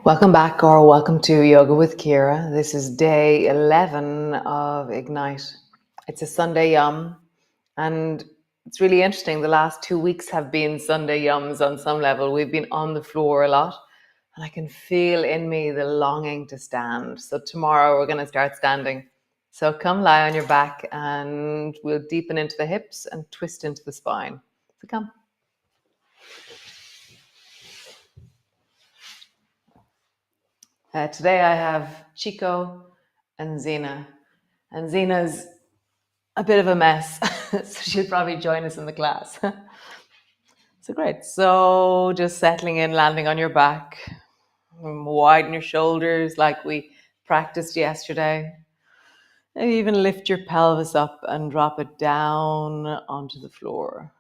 Welcome back or welcome to Yoga with Ciara. This is day 11 of Ignite. It's a Sunday yum, and it's really interesting. The last 2 weeks have been Sunday yums on some level. We've been on the floor a lot, and I can feel in me the longing to stand. So tomorrow we're going to start standing. So come lie on your back and we'll deepen into the hips and twist into the spine. So come. Today I have Chico and Zena. And Zena's a bit of a mess, so she'll probably join us in the class. So great. So just settling in, landing on your back, widen your shoulders like we practiced yesterday. And even lift your pelvis up and drop it down onto the floor.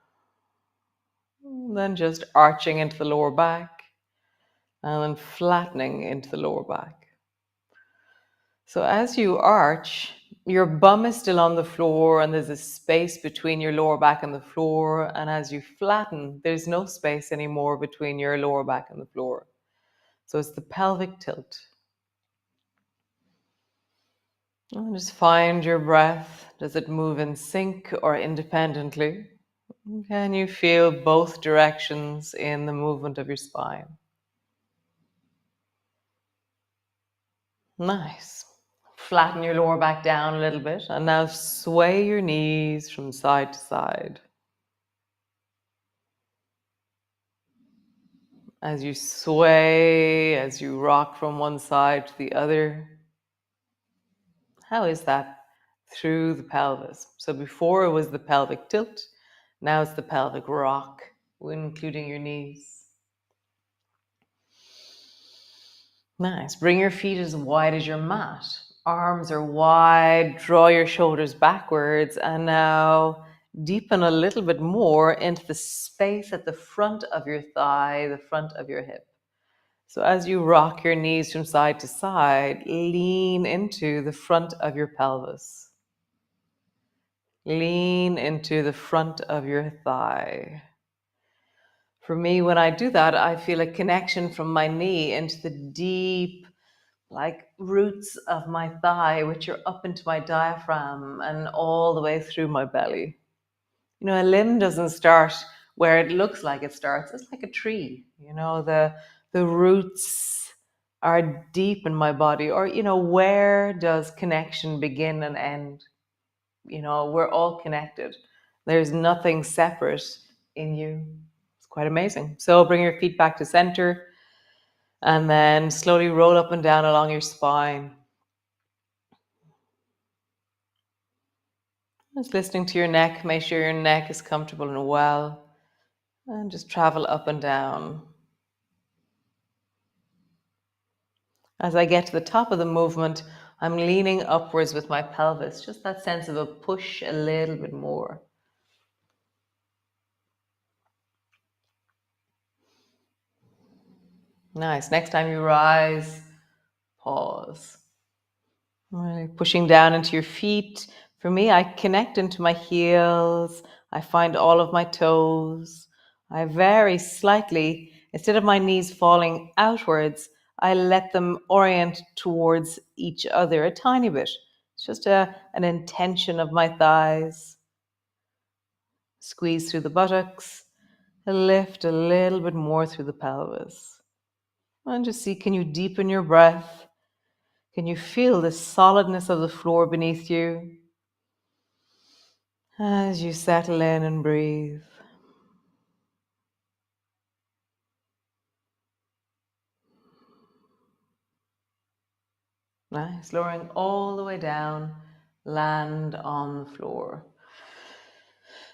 And then just arching into the lower back and then flattening into the lower back. So as you arch, your bum is still on the floor and there's a space between your lower back and the floor. And as you flatten, there's no space anymore between your lower back and the floor. So it's the pelvic tilt. And just find your breath. Does it move in sync or independently? Can you feel both directions in the movement of your spine? Nice. Flatten your lower back down a little bit and now sway your knees from side to side. As you sway, as you rock from one side to the other. How is that through the pelvis? So before it was the pelvic tilt, now it's the pelvic rock, including your knees. Nice. Bring your feet as wide as your mat. Arms are wide, draw your shoulders backwards, and now deepen a little bit more into the space at the front of your thigh, the front of your hip. So as you rock your knees from side to side, lean into the front of your pelvis. Lean into the front of your thigh. For me, when I do that, I feel a connection from my knee into the deep, like roots of my thigh, which are up into my diaphragm and all the way through my belly. You know, a limb doesn't start where it looks like it starts. It's like a tree. You know, the roots are deep in my body. Or, you know, where does connection begin and end? You know, we're all connected. There's nothing separate in you. It's quite amazing. So bring your feet back to center and then slowly roll up and down along your spine. Just listening to your neck. Make sure your neck is comfortable and well. And just travel up and down. As I get to the top of the movement, I'm leaning upwards with my pelvis. Just that sense of a push a little bit more. Nice. Next time you rise, pause. Really pushing down into your feet. For me, I connect into my heels. I find all of my toes. I vary slightly. Instead of my knees falling outwards, I let them orient towards each other a tiny bit. It's just an intention of my thighs. Squeeze through the buttocks. Lift a little bit more through the pelvis. And just see, can you deepen your breath? Can you feel the solidness of the floor beneath you? As you settle in and breathe. Nice. Lowering all the way down, land on the floor.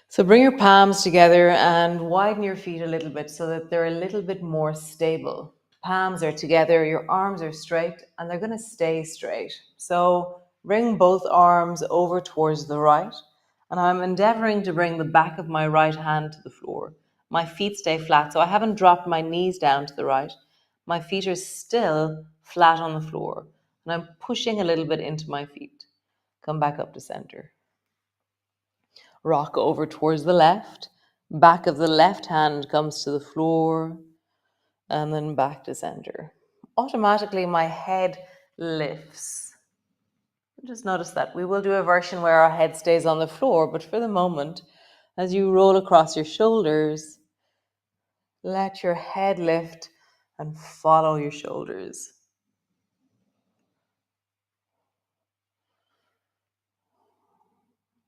So bring your palms together and widen your feet a little bit so that they're a little bit more stable. Palms are together, your arms are straight, and they're going to stay straight. So bring both arms over towards the right, and I'm endeavoring to bring the back of my right hand to the floor. My feet stay flat, so I haven't dropped my knees down to the right. My feet are still flat on the floor, and I'm pushing a little bit into my feet. Come back up to center. Rock over towards the left. Back of the left hand comes to the floor, and then back to center. automatically my head lifts. Just notice that. We will do a version where our head stays on the floor, but for the moment, as you roll across your shoulders, let your head lift and follow your shoulders.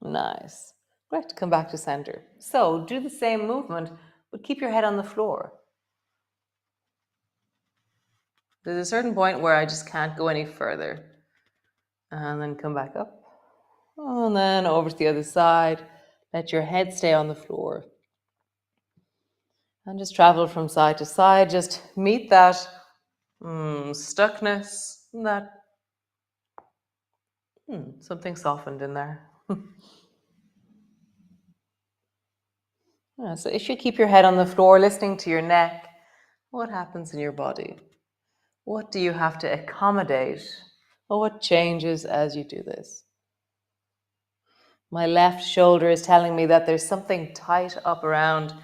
Nice. Great. Come back to center. So do the same movement, but keep your head on the floor. There's a certain point where I just can't go any further. And then come back up. And then over to the other side. Let your head stay on the floor. And just travel from side to side. Just meet that stuckness, that something softened in there. Yeah, so if you keep your head on the floor, listening to your neck, what happens in your body? What do you have to accommodate? Or what changes as you do this? My left shoulder is telling me that there's something tight up around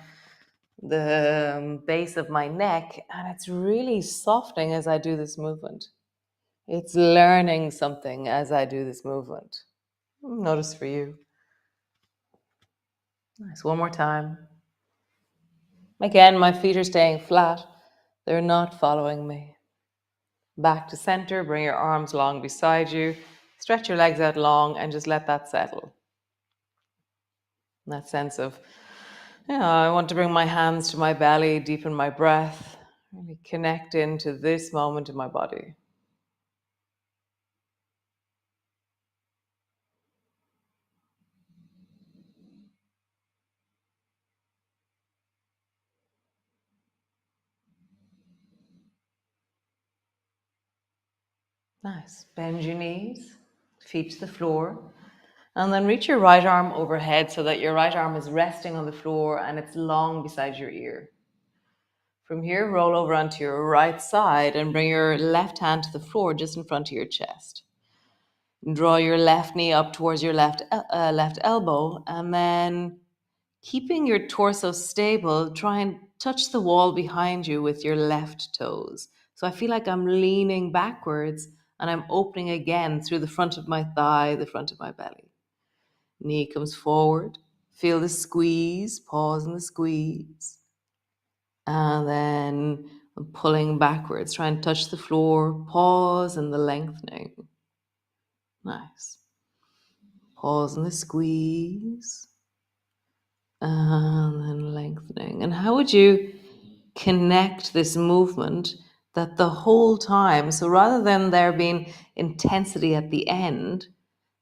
the base of my neck, and it's really softening as I do this movement. It's learning something as I do this movement. Notice for you. Nice. One more time. Again, my feet are staying flat. They're not following me. Back to center. Bring your arms long beside you. Stretch your legs out long and just let that settle. That sense of, I want to bring my hands to my belly, deepen my breath, really connect into this moment in my body. Nice. Bend your knees, feet to the floor, and then reach your right arm overhead so that your right arm is resting on the floor and it's long beside your ear. From here, roll over onto your right side and bring your left hand to the floor just in front of your chest. Draw your left knee up towards your left elbow, and then keeping your torso stable, try and touch the wall behind you with your left toes. So I feel like I'm leaning backwards and I'm opening again through the front of my thigh, the front of my belly. Knee comes forward. Feel the squeeze, pause in the squeeze. And then pulling backwards. Try and touch the floor, pause in the lengthening. Nice. Pause in the squeeze. And then lengthening. And how would you connect this movement that the whole time, so rather than there being intensity at the end,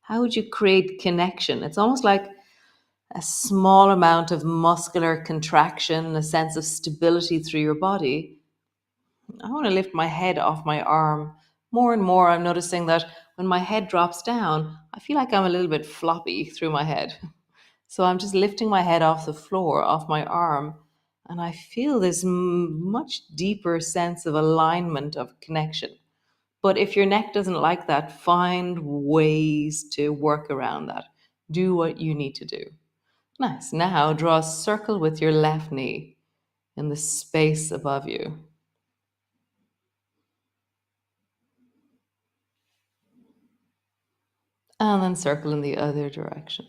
how would you create connection? It's almost like a small amount of muscular contraction, a sense of stability through your body. I want to lift my head off my arm. More and more, I'm noticing that when my head drops down, I feel like I'm a little bit floppy through my head. So I'm just lifting my head off the floor, off my arm, and I feel this much deeper sense of alignment, of connection. But if your neck doesn't like that, find ways to work around that. Do what you need to do. Nice. Now draw a circle with your left knee in the space above you. And then circle in the other direction.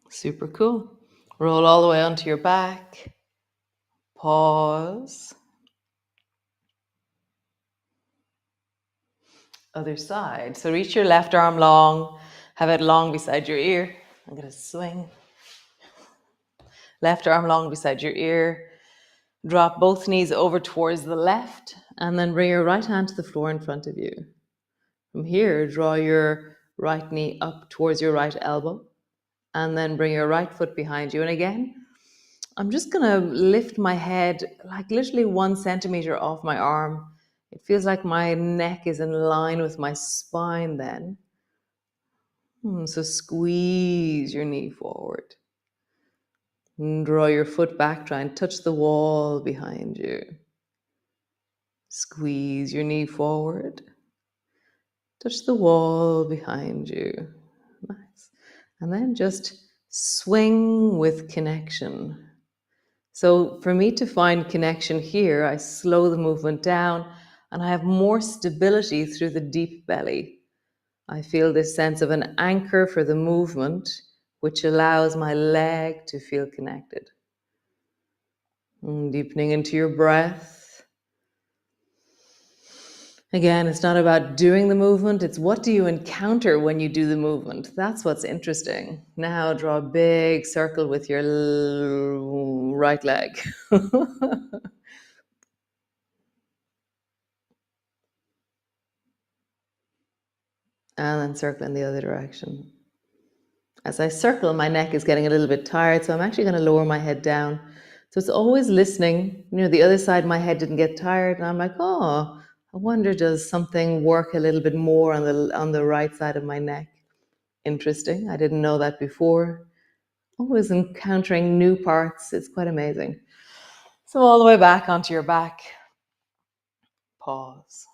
Super cool. Roll all the way onto your back. Pause. Other side. So reach your left arm long. Have it long beside your ear. I'm going to swing. Left arm long beside your ear. Drop both knees over towards the left. And then bring your right hand to the floor in front of you. From here, draw your right knee up towards your right elbow. And then bring your right foot behind you. And again, I'm just going to lift my head like literally 1 centimeter off my arm. It feels like my neck is in line with my spine then. So squeeze your knee forward. And draw your foot back, try and touch the wall behind you. Squeeze your knee forward. Touch the wall behind you. Nice. And then just Swing with connection. So for me to find connection here, I slow the movement down and I have more stability through the deep belly. I feel this sense of an anchor for the movement, which allows my leg to feel connected. Deepening into your breath. Again, it's not about doing the movement, it's what do you encounter when you do the movement. That's what's interesting. Now draw a big circle with your right leg. And then circle in the other direction. As I circle, my neck is getting a little bit tired, so I'm actually going to lower my head down. So it's always listening. The other side, my head didn't get tired, and I'm like, oh, I wonder, does something work a little bit more on the right side of my neck? Interesting. I didn't know that before. Always encountering new parts. It's quite amazing. So all the way back onto your back. Pause.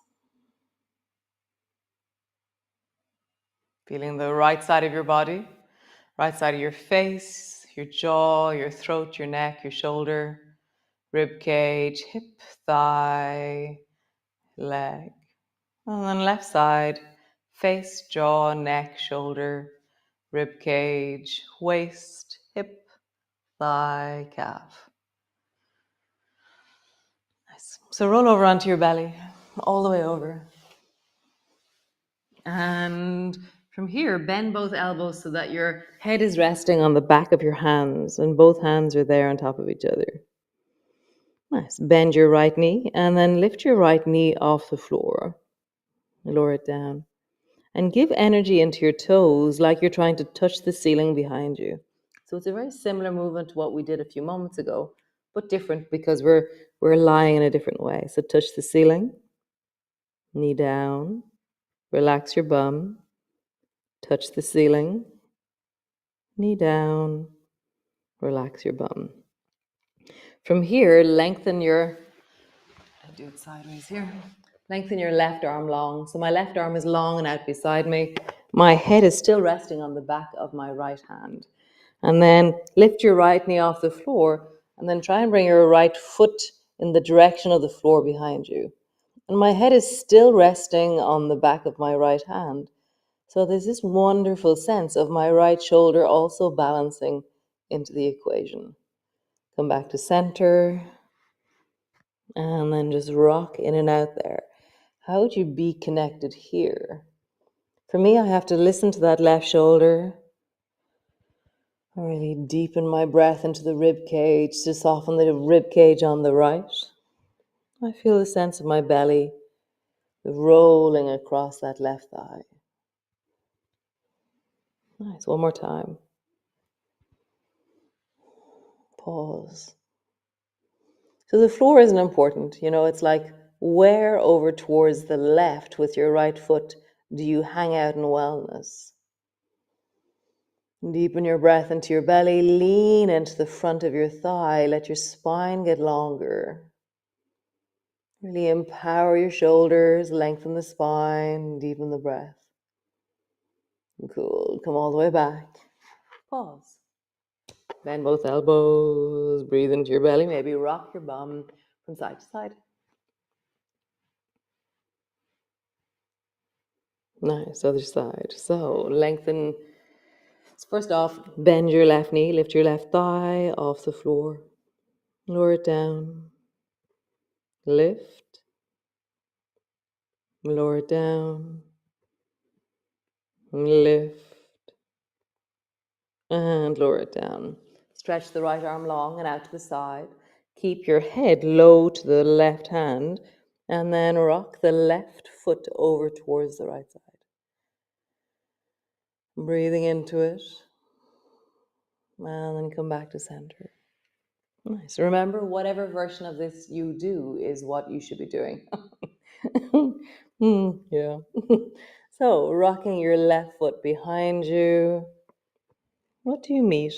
Feeling the right side of your body, right side of your face, your jaw, your throat, your neck, your shoulder, rib cage, hip, thigh, leg. And then left side, face, jaw, neck, shoulder, rib cage, waist, hip, thigh, calf. Nice. So roll over onto your belly, all the way over. And from here, bend both elbows so that your head is resting on the back of your hands and both hands are there on top of each other. Nice. Bend your right knee and then lift your right knee off the floor. Lower it down. And give energy into your toes like you're trying to touch the ceiling behind you. So it's a very similar movement to what we did a few moments ago, but different because we're lying in a different way. So touch the ceiling, knee down, relax your bum, touch the ceiling, knee down, relax your bum. From here, I'll do it sideways here. Lengthen your left arm long. So my left arm is long and out beside me. My head is still resting on the back of my right hand. And then lift your right knee off the floor and then try and bring your right foot in the direction of the floor behind you. And my head is still resting on the back of my right hand. So there's this wonderful sense of my right shoulder also balancing into the equation. Come back to center and then just rock in and out there. How would you be connected here? For me, I have to listen to that left shoulder. I really deepen my breath into the rib cage to soften the rib cage on the right. I feel the sense of my belly rolling across that left thigh. Nice. One more time. Pause. So the floor isn't important. It's like where over towards the left with your right foot do you hang out in wellness? Deepen your breath into your belly. Lean into the front of your thigh. Let your spine get longer. Really empower your shoulders. Lengthen the spine. Deepen the breath. Cool. Come all the way back. Pause. Bend both elbows. Breathe into your belly. Maybe rock your bum from side to side. Nice. Other side. So lengthen. First off, bend your left knee. Lift your left thigh off the floor. Lower it down. Lift. Lower it down. Lift. And lower it down. Stretch the right arm long and out to the side. Keep your head low to the left hand and then rock the left foot over towards the right side. Breathing into it. And then come back to center. Nice. Remember, whatever version of this you do is what you should be doing. Yeah. So, rocking your left foot behind you. What do you meet?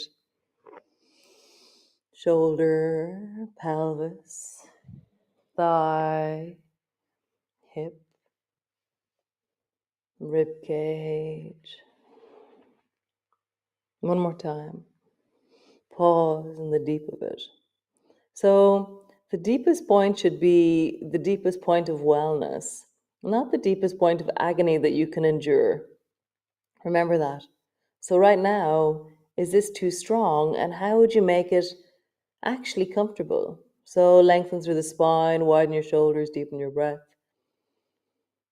Shoulder, pelvis, thigh, hip, rib cage. One more time. Pause in the deep of it. So, the deepest point should be the deepest point of wellness, not the deepest point of agony that you can endure. Remember that. So, right now, is this too strong? And how would you make it actually comfortable? So, lengthen through the spine, widen your shoulders, deepen your breath.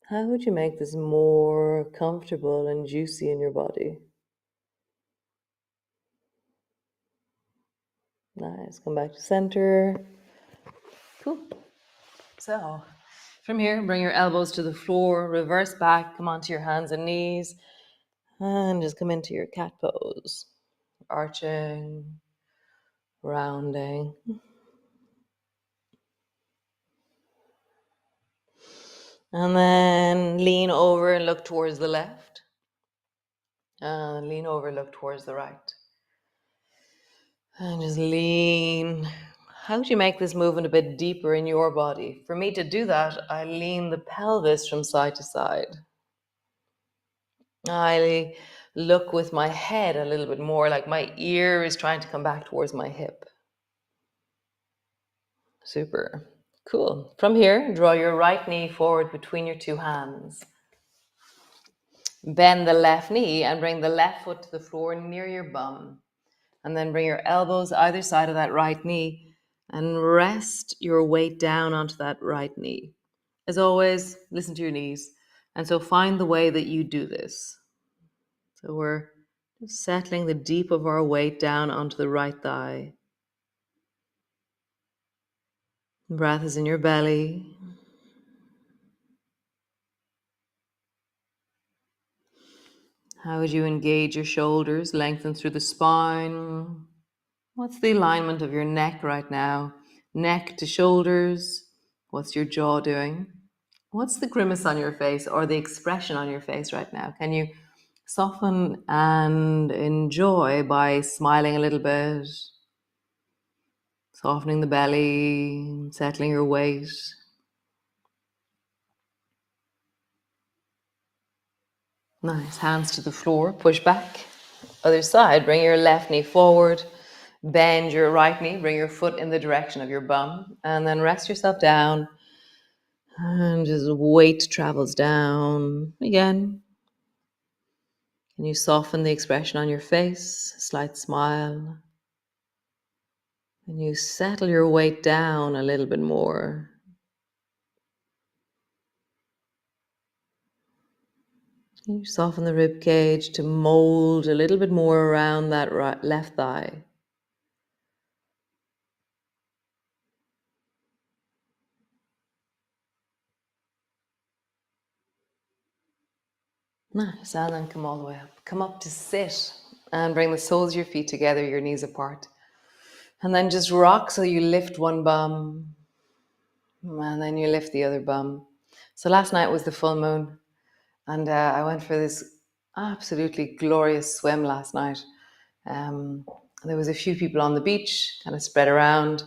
How would you make this more comfortable and juicy in your body? Nice. Come back to center. Cool. So, from here, bring your elbows to the floor, reverse back, come onto your hands and knees, and just come into your cat pose. Arching, rounding. And then lean over and look towards the left. And lean over, look towards the right. And just lean. How would you make this movement a bit deeper in your body? For me to do that, I lean the pelvis from side to side. I look with my head a little bit more, like my ear is trying to come back towards my hip. Super. Cool. From here, draw your right knee forward between your two hands. Bend the left knee and bring the left foot to the floor near your bum. And then bring your elbows either side of that right knee and rest your weight down onto that right knee. As always, listen to your knees. And so find the way that you do this. So we're settling the deep of our weight down onto the right thigh. Breath is in your belly. How would you engage your shoulders? Lengthen through the spine. What's the alignment of your neck right now? Neck to shoulders. What's your jaw doing? What's the grimace on your face or the expression on your face right now? Can you soften and enjoy by smiling a little bit, softening the belly, settling your weight? Nice. Hands to the floor, push back. Other side, bring your left knee forward, bend your right knee, bring your foot in the direction of your bum, and then rest yourself down. And just weight travels down. Again, can you soften the expression on your face? A slight smile. And you settle your weight down a little bit more. You soften the rib cage to mold a little bit more around that left thigh. Nice. And then come all the way up. Come up to sit and bring the soles of your feet together, your knees apart. And then just rock so you lift one bum and then you lift the other bum. So last night was the full moon and I went for this absolutely glorious swim last night. There was a few people on the beach, kind of spread around.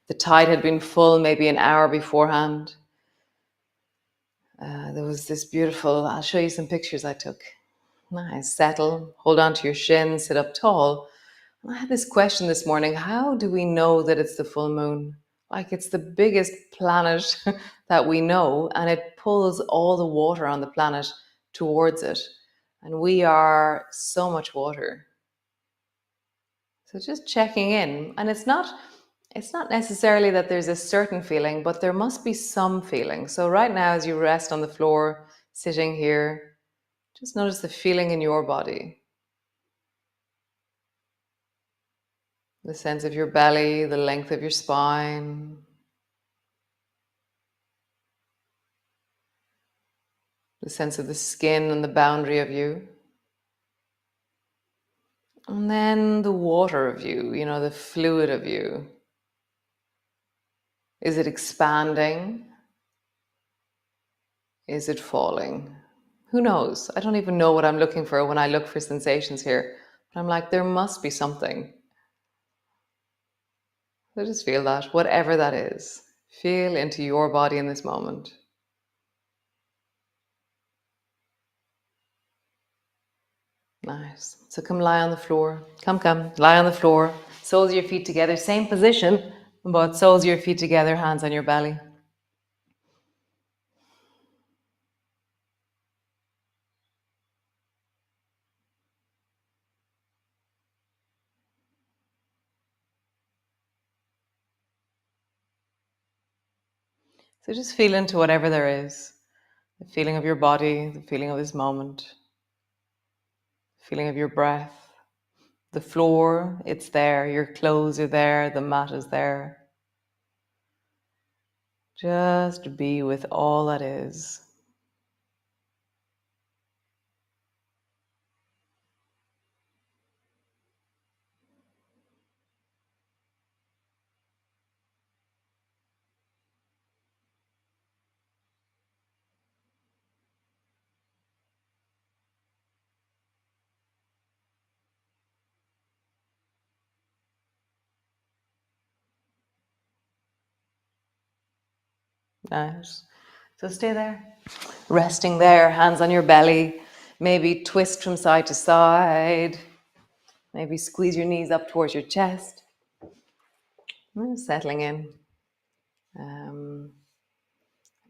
The tide had been full maybe an hour beforehand. There was this beautiful, I'll show you some pictures I took. Nice, settle, hold on to your shins, sit up tall. And I had this question this morning, how do we know that it's the full moon? Like it's the biggest planet that we know and it pulls all the water on the planet towards it. And we are so much water. So just checking in. And it's not necessarily that there's a certain feeling, but there must be some feeling. So right now, as you rest on the floor, sitting here, just notice the feeling in your body. The sense of your belly, the length of your spine, the sense of the skin and the boundary of you. And then the water of you, the fluid of you. Is it expanding? Is it falling? Who knows? I don't even know what I'm looking for when I look for sensations here. But I'm like, there must be something. So just feel that, whatever that is. Feel into your body in this moment. Nice. So come lie on the floor. Come, lie on the floor. Soles of your feet together, same position, but soles of your feet together, hands on your belly. So just feel into whatever there is. The feeling of your body, the feeling of this moment, the feeling of your breath. The floor, it's there. Your clothes are there. The mat is there. Just be with all that is. Nice. So stay there, resting there, hands on your belly. Maybe twist from side to side. Maybe squeeze your knees up towards your chest. Settling in. I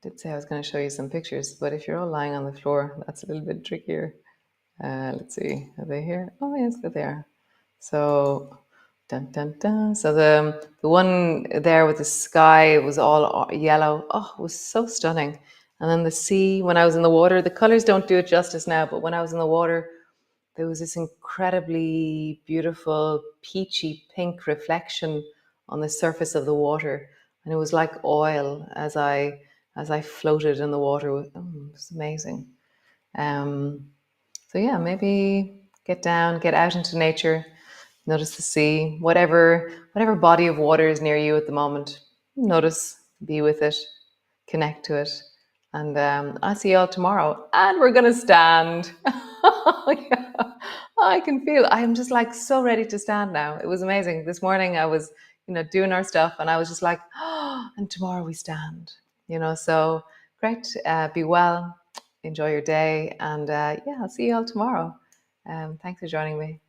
did say I was going to show you some pictures, but if you're all lying on the floor, that's a little bit trickier. Let's see, are they here? Oh yes, they're there. So, dun dun dun. So the one there with the sky was all yellow. Oh, it was so stunning. And then the sea, when I was in the water, the colors don't do it justice now, but when I was in the water, there was this incredibly beautiful peachy pink reflection on the surface of the water, and it was like oil as I floated in the water. It was amazing. Um, so yeah, maybe get down, get out into nature, notice the sea, whatever body of water is near you at the moment. Notice, be with it, connect to it, and I'll see you all tomorrow. And we're gonna stand. Yeah. I can feel. I am just like so ready to stand now. It was amazing. This morning I was, doing our stuff, and I was just like, oh, and tomorrow we stand. So great. Be well. Enjoy your day, and yeah, I'll see you all tomorrow. Thanks for joining me.